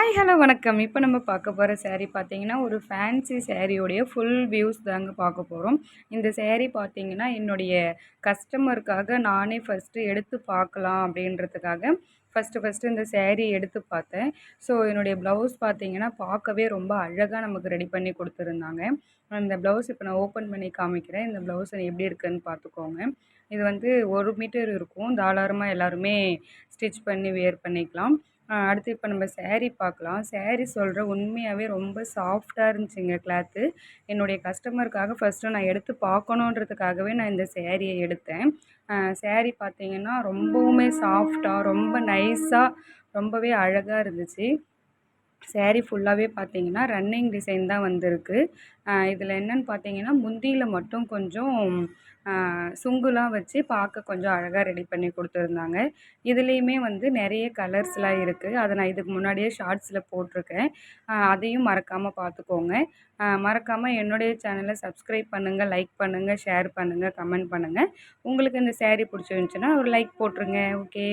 Hi hello வணக்கம். இப்போ நம்ம பார்க்க போகிற saree பார்த்தீங்கன்னா ஒரு ஃபேன்சி சாரியோடைய ஃபுல் வியூஸ் தாங்க பார்க்க போகிறோம். இந்த saree பார்த்தீங்கன்னா என்னுடைய கஸ்டமருக்காக நானே ஃபஸ்ட்டு எடுத்து பார்க்கலாம் அப்படின்றதுக்காக ஃபஸ்ட்டு இந்த saree எடுத்து பார்த்தேன். ஸோ என்னுடைய ப்ளவுஸ் பார்த்தீங்கன்னா பார்க்கவே ரொம்ப அழகாக நமக்கு ரெடி பண்ணி கொடுத்துருந்தாங்க. அந்த ப்ளவுஸ் இப்போ நான் ஓப்பன் பண்ணி காமிக்கிறேன். இந்த ப்ளவுஸ் எப்படி இருக்குன்னு பார்த்துக்கோங்க. இது வந்து 1 மீட்டர் இருக்கும். தாராளமாக எல்லாருமே ஸ்டிச் பண்ணி வியர் பண்ணிக்கலாம். அடுத்து இப்போ நம்ம saree பார்க்கலாம். saree சொல்கிறேன் உண்மையாகவே ரொம்ப சாஃப்ட்டா இருந்துச்சுங்க கிளாத்து. என்னுடைய கஸ்டமருக்காக ஃபஸ்ட்டு நான் எடுத்து பார்க்கணுன்றதுக்காகவே நான் இந்த சாரிய எடுத்தேன். saree பார்த்தீங்கன்னா ரொம்பவுமே சாஃப்ட்டா, ரொம்ப நைஸா, ரொம்பவே அழகா இருந்துச்சு. saree ஃபுல்லாகவே பார்த்தீங்கன்னா ரன்னிங் டிசைன் தான் வந்திருக்கு. இதில் என்னன்னு பார்த்தீங்கன்னா முந்தியில மட்டும் கொஞ்சம் சுங்குலாம் வச்சு பார்க்க கொஞ்சம் அழகாக ரெடி பண்ணி கொடுத்துருந்தாங்க. இதுலேயுமே வந்து நிறைய கலர்ஸ்லாம் இருக்குது. அதை நான் இதுக்கு முன்னாடியே ஷார்ட்ஸில் போட்டிருக்கேன். அதையும் மறக்காமல் பார்த்துக்கோங்க. மறக்காமல் என்னுடைய சேனலை சப்ஸ்கிரைப் பண்ணுங்கள், லைக் பண்ணுங்கள், ஷேர் பண்ணுங்கள், கமெண்ட் பண்ணுங்கள். உங்களுக்கு இந்த saree பிடிச்சிருந்துச்சுன்னா ஒரு லைக் போட்டுருங்க. ஓகே.